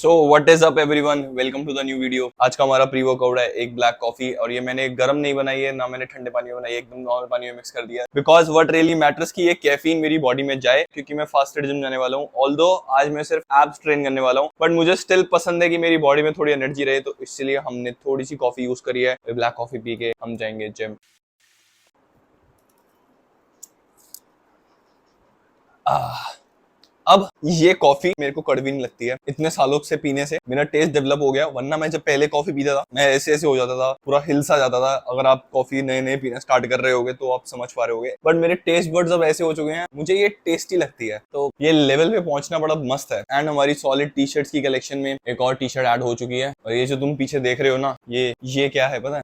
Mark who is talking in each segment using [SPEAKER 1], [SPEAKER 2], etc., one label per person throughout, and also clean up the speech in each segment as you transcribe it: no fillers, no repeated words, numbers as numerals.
[SPEAKER 1] So what is up everyone, welcome to the new video. आज का हमारा pre workout है एक ब्लैक कॉफी, और ये मैंने गर्म नहीं बनाई है, ना मैंने ठंडे पानी में बनाई है, एकदम नॉर्मल पानी में मिक्स कर दिया है। बिकॉज व्हाट रियली मैटर्स कि ये कैफीन मेरी बॉडी में जाए, क्योंकि मैं फास्टेड जिम जाने वाला हूँ। ऑल्दो आज मैं सिर्फ एब्स ट्रेन करने वाला हूँ, बट मुझे स्टिल पसंद है कि मेरी बॉडी में थोड़ी एनर्जी रहे, तो इसलिए हमने थोड़ी सी कॉफी यूज करी है। ब्लैक कॉफी पी के हम जाएंगे जिम। अब ये कॉफी मेरे को कड़वी नहीं लगती है, इतने सालों से पीने से मेरा टेस्ट डेवलप हो गया। वरना मैं जब पहले कॉफी पीता था मैं ऐसे ऐसे हो जाता था, पूरा हिलसा जाता था। अगर आप कॉफी नए नए पीना स्टार्ट कर रहे होगे तो आप समझ पा रहे होगे, बट मेरे टेस्ट बड्स अब ऐसे हो चुके हैं, मुझे ये टेस्टी लगती है। तो ये लेवल पे पहुंचना बड़ा मस्त है। एंड हमारी सॉलिड टी शर्ट्स की कलेक्शन में एक और टी शर्ट ऐड हो चुकी है, और ये जो तुम पीछे देख रहे हो ना, ये क्या है पता है?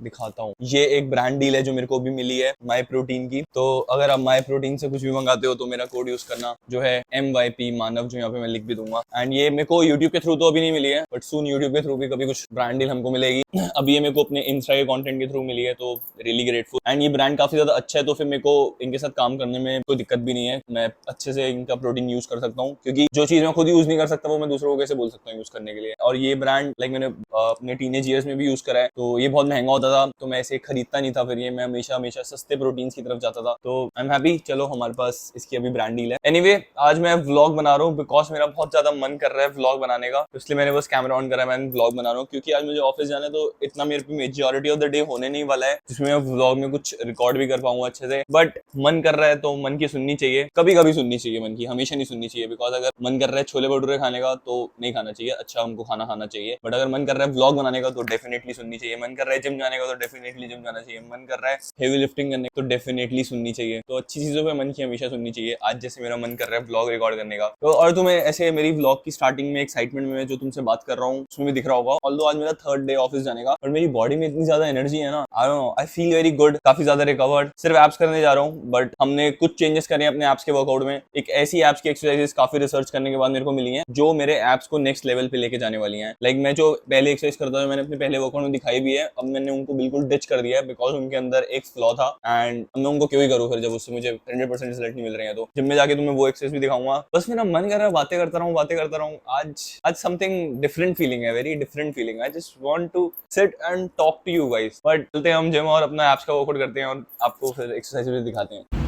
[SPEAKER 1] दिखाता हूँ। ये एक ब्रांड डील है जो मेरे को भी मिली है माई प्रोटीन की। तो अगर आप माई प्रोटीन से कुछ भी मंगाते हो तो मेरा कोड यूज करना, जो है MYP मानव, जो यहाँ पे मैं लिख भी दूंगा। एंड ये मेरे को यूट्यूब के थ्रू तो अभी नहीं मिली है, बट सून यूट्यूब के थ्रू भी कभी कुछ ब्रांड डील हमको मिलेगी। अभी ये मेरे को अपने इंस्टा के कंटेंट के थ्रू मिली है, तो रियली ग्रेटफुल। एंड ये ब्रांड काफी ज्यादा अच्छा है, तो फिर मेरे को इनके साथ काम करने में कोई दिक्कत भी नहीं है। मैं अच्छे से इनका प्रोटीन यूज कर सकता हूँ, क्योंकि जो चीज मैं खुद यूज नहीं कर सकता वो मैं दूसरों को कैसे बोल सकता हूँ यूज करने के लिए। और ये ब्रांड लाइक मैंने अपने टीनेज ईयर्स में भी यूज करा है, तो ये बहुत महंगा होता था, तो मैं इसे खरीदता नहीं था। फिर ये मैं हमेशा सस्ते प्रोटीन की तरफ जाता था। तो आई एम हैप्पी, चलो हमारे पास इसकी अभी ब्रांड डील है। एनीवे, आज मैं व्लॉग बना रहा हूँ बिकॉज मेरा बहुत ज्यादा मन कर रहा है व्लॉग बनाने का, इसलिए मैंने बस कैमरा ऑन करा, मैंने व्लॉग बना रहा हूँ। क्योंकि आज मुझे ऑफिस जाना है, तो इतना मेरे पे मेजॉरिटी ऑफ द डे होने नहीं वाला है जिसमें मैं व्लॉग में कुछ रिकॉर्ड भी कर पाऊंगा अच्छे से। बट मन कर रहा है तो मन की सुननी चाहिए, कभी कभी सुननी चाहिए, मन की हमेशा नहीं सुननी चाहिए। बिकॉज अगर मन कर रहा है छोले भटूरे खाने का तो नहीं खाना चाहिए, अच्छा हमको खाना खाना चाहिए। बट अगर मन कर रहा है व्लॉग बनाने का तो डेफिनेटली सुननी चाहिए। मन कर रहा है जिम जाने का तो डेफिनेटली जिम जाना चाहिए। मन कर रहा है हेवी लिफ्टिंग करने का तो डेफिनेटली सुननी चाहिए। तो अच्छी चीजों पे मन की हमेशा सुननी चाहिए। आज जैसे मेरा मन कर रहा है व्लॉग रिकॉर्ड करने का, तो और तुम्हें ऐसे मेरी व्लॉग की स्टार्टिंग में एक्साइटमेंट में जो तुमसे बात कर रहा हूँ उसमें भी दिख रहा होगा। ऑल्दो आज मेरा थर्ड डे ऑफिस जाने का, और मेरी बॉडी में इतनी ज्यादा एनर्जी है ना, I don't know, I feel very good, काफी ज्यादा रिकवर्ड। सिर्फ एब्स करने जा रहा हूँ, बट हमने कुछ चेंजेस करे अपने एब्स के वर्कआउट में। एक ऐसी एब्स की एक्सरसाइजेस काफी रिसर्च करने के बाद मेरे को मिली है जो मेरे एब्स को नेक्स्ट लेवल पे लेके जाने वाली है। लाइक मैं जो पहले एक्सरसाइज करता था, मैंने अपने पहले वर्कआउट में दिखाई भी है, अब मैंने उनको बिल्कुल डिच कर दिया है बिकॉज उनके अंदर एक फ्लॉ था। एंड मैं उनको क्यों ही करूँ फिर, जब उससे मुझे 100% रिजल्ट नहीं मिल रहे हैं। तो जिम में जाके तुम्हें वो एक्सरसाइज भी दिखाऊंगा। बस मेरा मन कर रहा है बातें करता रहूँ। आज समथिंग डिफरेंट फीलिंग है, very different feeling. I just want to sit and talk to you guys. But चलते हैं हम जिम और अपना एप्स का वर्कआउट करते हैं, और आपको फिर एक्सरसाइज भी दिखाते हैं।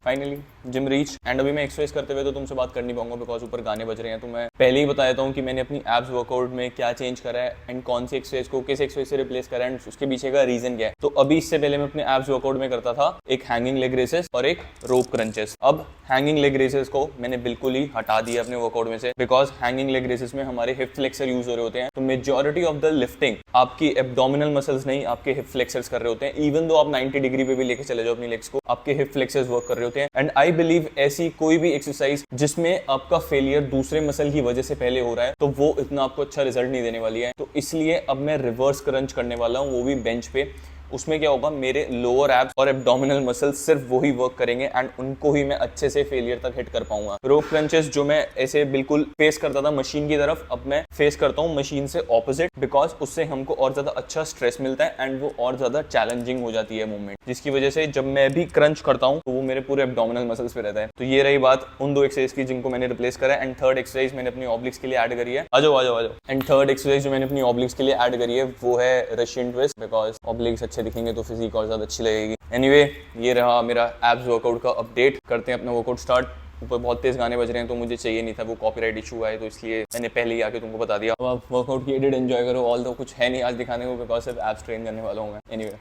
[SPEAKER 1] फाइनली जिम रीच, एंड अभी मैं एक्सरसाइज करते हुए तो तुमसे बात कर नहीं पाऊंगा बिकॉज ऊपर गाने बज रहे हैं। तो मैं पहले ही बता देता हूँ कि मैंने अपनी एब्स वर्कआउट में क्या चेंज करा है, एंड कौन सी एक्सरसाइज को किस एक्सरसाइज से रिप्लेस करा है, एंड उसके पीछे का रीजन क्या है। तो अभी इससे पहले मैं अपने एब्स वर्कआउट में करता था एक हैंगिंग लेग रेसेस और एक रोप क्रंचेस। अब हैंगिंग लेग रेसेस को मैंने बिल्कुल ही हटा दिया अपने वर्कआउट में से, बिकॉज हैंगिंग लेग रेसेस में हमारे हिप फ्लेक्सर यूज हो रहे होते हैं। तो मेजॉरिटी ऑफ द लिफ्टिंग आपकी एब्डोमिनल मसल्स नहीं, आपके हिप फ्लेक्सर्स कर रहे होते हैं। इवन दो आप 90 डिग्री पे भी लेके चले जाओ अपनी लेग्स को, आपके हिप फ्लेक्सर्स वर्क कर रहे होते हैं। एंड आई बिलीव ऐसी कोई भी एक्सरसाइज जिसमें आपका फेलियर दूसरे मसल की वजह से पहले हो रहा है, तो वो इतना आपको अच्छा रिजल्ट नहीं देने वाली है। तो इसलिए अब मैं रिवर्स क्रंच करने वाला हूँ, वो भी बेंच पे। उसमें क्या होगा, मेरे लोअर एब्स और एब्डोमिनल मसल्स सिर्फ वही वर्क करेंगे, एंड उनको ही मैं अच्छे से फेलियर तक हिट कर पाऊंगा। रोप क्रंचेस जो मैं ऐसे बिल्कुल फेस करता था मशीन की तरफ, अब मैं फेस करता हूँ मशीन से ऑपोजिट, बिकॉज उससे हमको और ज्यादा अच्छा स्ट्रेस मिलता है, एंड वो और ज्यादा चैलेंजिंग हो जाती है मूवमेंट, जिसकी वजह से जब मैं भी क्रंच करता हूँ तो वो मेरे पूरे एब्डोमिनल मसल्स पे रहता है। तो ये रही बात उन दो एक्सरसाइज की जिनको मैंने रिप्लेस करा है। एंड थर्ड एक्सरसाइज मैंने अपनी ऑब्लिक्स के लिए ऐड करी है। आ जाओ। एंड थर्ड एक्सरसाइज जो मैंने अपनी ऑब्लिक्स के लिए ऐड करी है वो है रशियन ट्विस्ट, बिकॉज ऑब्लिक्स अच्छे दिखेंगे तो फिजिक और ज्यादा अच्छी लगेगी। एनीवे, ये रहा मेरा एब्स वर्कआउट का अपडेट। करते हैं अपना वर्कआउट स्टार्ट। ऊपर बहुत तेज गाने बज रहे हैं, तो मुझे चाहिए नहीं था वो कॉपीराइट इशू आए, तो इसलिए मैंने पहले ही आके तुमको बता दिया। अब आप वर्कआउट की एडिट एंजॉय करो। ऑल दो कुछ है नहीं आज दिखाने को, बिकॉज सिर्फ एब्स ट्रेन करने वाला हूँ मैं। एनीवे,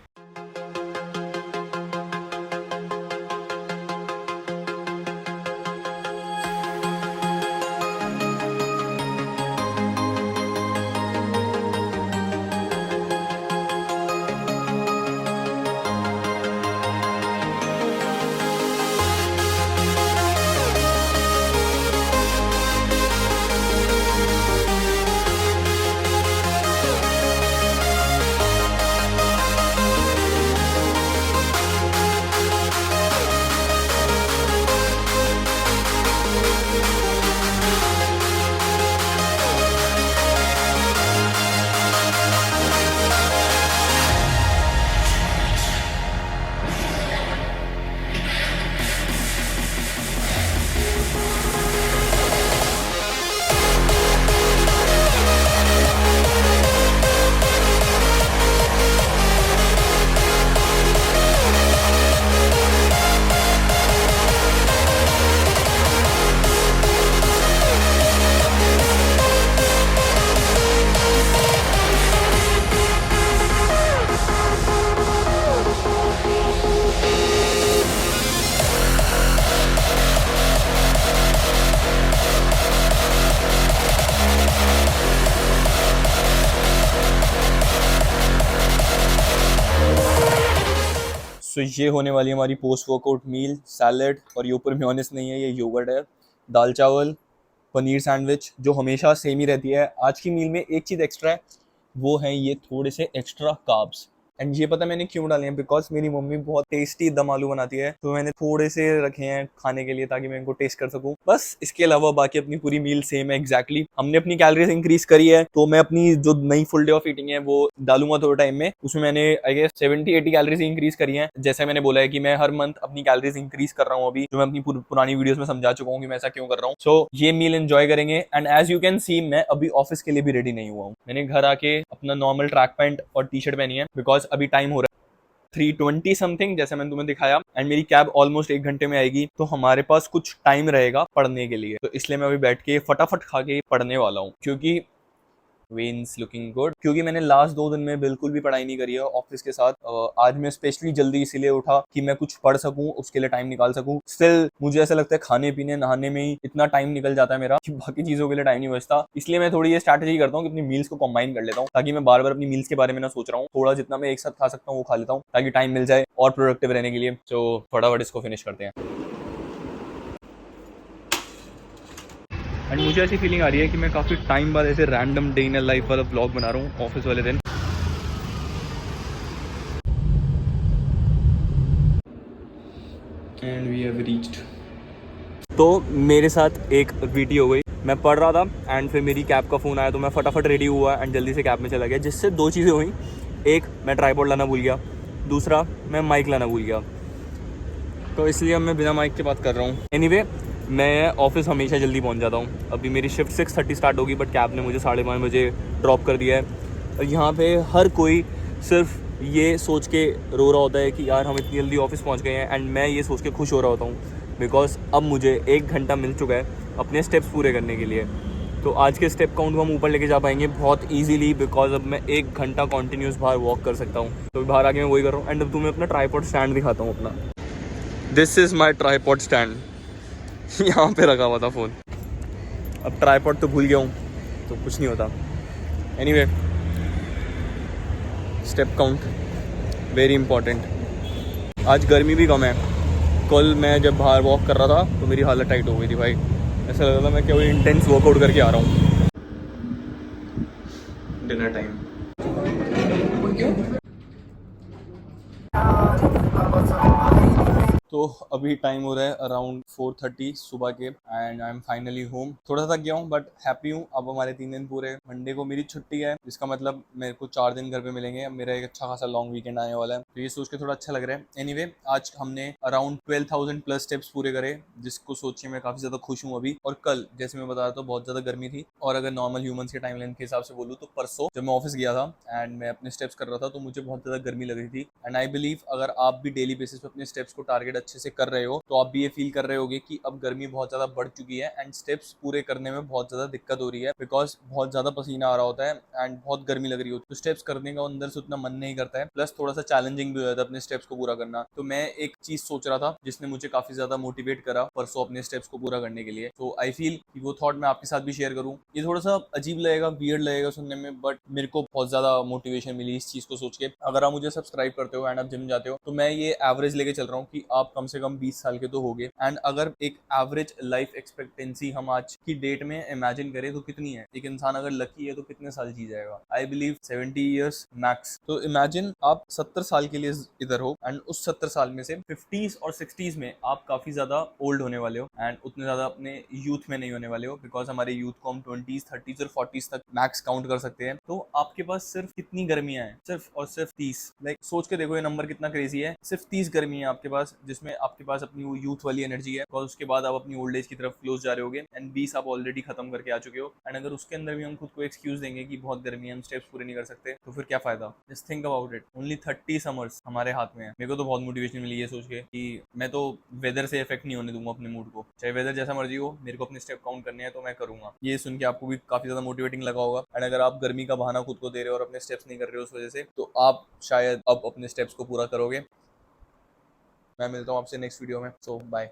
[SPEAKER 1] सो ये होने वाली हमारी पोस्ट वर्कआउट मील, सैलेड, और ये ऊपर मेयोनेज़ नहीं है, ये योगर्ट है, दाल चावल, पनीर सैंडविच जो हमेशा सेम ही रहती है। आज की मील में एक चीज़ एक्स्ट्रा है, वो है ये थोड़े से एक्स्ट्रा कार्ब्स। एंड ये पता मैंने क्यों डाले हैं, बिकॉज मेरी मम्मी बहुत टेस्टी दम आलू बनाती है, तो मैंने थोड़े से रखे हैं खाने के लिए ताकि मैं इनको टेस्ट कर सकूं। बस इसके अलावा बाकी अपनी पूरी मील सेम है एग्जैक्टली। हमने अपनी कैलोरीज इंक्रीज करी है, तो मैं अपनी जो नई फुल डे ऑफ ईटिंग है वो डालूंगा थोड़े टाइम में। उसमें मैंने आई गेस 70-80 कैलोरीज इंक्रीज करी है। जैसे मैंने बोला है कि मैं हर मंथ अपनी कैलोरीज इंक्रीज कर रहा हूँ अभी, जो मैं अपनी पुरानी वीडियोस में समझा चुका हूँ कि मैं ऐसा क्यों कर रहा हूँ। सो ये मील एंजॉय करेंगे। And as you can see, मैं अभी ऑफिस के लिए भी रेडी नहीं हुआ हूँ। मैंने घर आके अपना नॉर्मल ट्रैक पैंट और टी शर्ट पहनी है, बिकॉज अभी टाइम हो रहा है 3:20 समथिंग, जैसे मैंने तुम्हें दिखाया। एंड मेरी कैब ऑलमोस्ट 1 घंटे में आएगी, तो हमारे पास कुछ टाइम रहेगा पढ़ने के लिए। तो इसलिए मैं अभी बैठ के फटाफट खा के पढ़ने वाला हूँ, क्योंकि वेन्स लुकिंग गुड, क्योंकि मैंने लास्ट 2 दिन में बिल्कुल भी पढ़ाई नहीं करी है ऑफिस के साथ। आज मैं स्पेशली जल्दी इसीलिए उठा कि मैं कुछ पढ़ सकूं, उसके लिए टाइम निकाल सकूं। स्टिल मुझे ऐसा लगता है खाने पीने नहाने में ही इतना टाइम निकल जाता है मेरा कि बाकी चीजों के लिए टाइम नहीं बचता। इसलिए मैं थोड़ी ये स्ट्रैटेजी करता हूँ कि अपनी मील्स को कंबाइन कर लेता हूँ, ताकि मैं बार बार अपनी मील्स के बारे में ना सोच रहा हूँ। थोड़ा जितना मैं एक साथ खा सकता हूँ वो खा लेता हूँ, ताकि टाइम मिल जाए और प्रोडक्टिव रहने के लिए। तो फटाफट इसको फिनिश करते हैं। एंड मुझे ऐसी फीलिंग आ रही है कि मैं काफ़ी टाइम बाद ऐसे रैंडम डे इन लाइफ वाला ब्लॉग बना रहा हूँ ऑफिस वाले दिन। And we have reached. तो मेरे साथ एक वीडियो हुई, मैं पढ़ रहा था एंड फिर मेरी कैब का फ़ोन आया, तो मैं फटाफट रेडी हुआ एंड जल्दी से कैब में चला गया, जिससे 2 चीज़ें हुई। एक, मैं ट्राइपॉड लाना भूल गया। दूसरा, मैं माइक लाना भूल गया। तो इसलिए अब मैं बिना माइक के बात कर रहा हूँ। एनीवे, मैं ऑफिस हमेशा जल्दी पहुँच जाता हूँ। अभी मेरी शिफ्ट 6:30 स्टार्ट होगी, बट कैब ने मुझे 5:30 बजे ड्रॉप कर दिया है। और यहाँ पे हर कोई सिर्फ ये सोच के रो रहा होता है कि यार हम इतनी जल्दी ऑफिस पहुँच गए हैं, एंड मैं ये सोच के खुश हो रहा होता हूँ, बिकॉज अब मुझे 1 घंटा मिल चुका है अपने स्टेप्स पूरे करने के लिए। तो आज के स्टेप काउंट को हम ऊपर लेके जा पाएंगे बहुत ईजिली, बिकॉज अब मैं 1 घंटा कॉन्टीन्यूस बाहर वॉक कर सकता हूँ। तो बाहर आके मैं वही कर रहा हूँ। एंड अब तुम्हें अपना ट्राइपॉड स्टैंड दिखाता हूँ अपना। This is my tripod stand. यहाँ पे रखा हुआ था फ़ोन। अब ट्राइपॉड तो भूल गया हूँ, तो कुछ नहीं होता। Anyway, step count very important. आज गर्मी भी कम है। कल मैं जब बाहर वॉक कर रहा था तो मेरी हालत टाइट हो गई थी भाई। ऐसा लग रहा था मैं क्या इंटेंस वर्कआउट करके आ रहा हूँ। Dinner time. तो अभी टाइम हो रहा है अराउंड 4:30 सुबह के, and I am finally home. थोड़ा सा थक गया हूँ बट हैप्पी हूँ। अब हमारे 3 दिन पूरे। मंडे को मेरी छुट्टी है, जिसका मतलब मेरे को 4 दिन घर पे मिलेंगे। अब मेरा एक अच्छा खासा लॉन्ग वीकेंड आने वाला है, तो ये सोच के थोड़ा अच्छा लग रहा है। एनीवे, आज हमने अराउंड 12,000 प्लस स्टेप्स पूरे करे, जिसको सोच के मैं काफी ज्यादा खुश हूँ अभी। और कल, जैसे मैं बता रहा था, बहुत ज्यादा गर्मी थी, और अगर नॉर्मल ह्यूमंस के टाइम लाइन के हिसाब से बोलूँ तो परसों जब मैं ऑफिस गया था एंड मैं अपने स्टेप्स कर रहा था, तो मुझे बहुत ज्यादा गर्मी लग रही थी। एंड आई बिलीव अगर आप भी डेली बेसिस पे अपने स्टेप्स को टारगेट अच्छे से कर रहे हो, तो आप भी ये फील कर रहे होगे कि अब गर्मी बहुत ज्यादा बढ़ चुकी है एंड स्टेप्स पूरे करने में बहुत ज्यादा दिक्कत हो रही है, बिकॉज बहुत ज्यादा पसीना आ रहा होता है एंड बहुत गर्मी लग रही होती है। तो स्टेप्स करने का अंदर से उतना मन नहीं करता है, प्लस थोड़ा सा चैलेंजिंग भी हो जाता है अपने स्टेप्स को पूरा करना। तो मैं एक चीज सोच रहा था जिसने मुझे काफी ज्यादा मोटिवेट करा परसों अपने स्टेप्स को पूरा करने के लिए। तो आई फील कि वो थॉट मैं आपके साथ भी शेयर करूँ। ये थोड़ा सा अजीब लगेगा, वियर्ड लगेगा सुनने में, बट मेरे को बहुत ज्यादा मोटिवेशन मिली इस चीज को सोच के। अगर आप मुझे सब्सक्राइब करते हो एंड आप जिम जाते हो, तो मैं ये एवरेज लेके चल रहा हूँ कि आप कम से कम 20 साल के तो होगे। एंड अगर एक एवरेज लाइफ एक्सपेक्टेंसी हम आज की डेट में इमेजिन करें तो कितनी है, एक इंसान अगर लकी है तो कितने साल जी जाएगा? I believe 70 years max. तो इमेजिन आप 70 साल के लिए इधर हो, एंड उस 70 साल में से 50s और 60s में आप काफी ज्यादा ओल्ड होने वाले हो, एंड उतने ज्यादा अपने यूथ में नहीं होने वाले हो, बिकॉज हमारे यूथ को हम 20s 30s और 40s तक मैक्स काउंट कर सकते हैं। तो आपके पास सिर्फ कितनी गर्मियां हैं? सिर्फ और सिर्फ 30। लाइक सोच के देखो ये नंबर कितना क्रेजी है। सिर्फ 30 गर्मी है आपके पास, जिसमें आपके पास अपनी वो यूथ वाली एनर्जी है, और उसके बाद आप अपनी ओल्ड एज की तरफ क्लोज जा रहे होगे, एंड 20 आप ऑलरेडी खत्म करके आ चुके हो। एंड अगर उसके अंदर भी हम खुद को एक्सक्यूज देंगे कि बहुत गर्मी है, हम स्टेप्स पूरे नहीं कर सकते, तो फिर क्या फायदा? Just think about it. Only 30 summers हमारे हाथ में है। मेरे को तो बहुत मोटिवेशन मिली ये सोच के कि मैं तो वेदर से इफेक्ट नहीं होने दूंगा अपने मूड को, चाहे वेदर जैसा मर्जी हो, मेरे को अपने स्टेप काउंट करने हैं तो मैं करूंगा। ये सुन के आपको भी काफी ज्यादा मोटिवेटिंग लगा होगा। एंड अगर आप गर्मी का बहाना खुद को दे रहे हो और अपने स्टेप्स नहीं कर रहे हो उस वजह से, तो आप शायद अब अपने स्टेप्स को पूरा करोगे। मैं मिलता हूँ आपसे नेक्स्ट वीडियो में। सो बाय।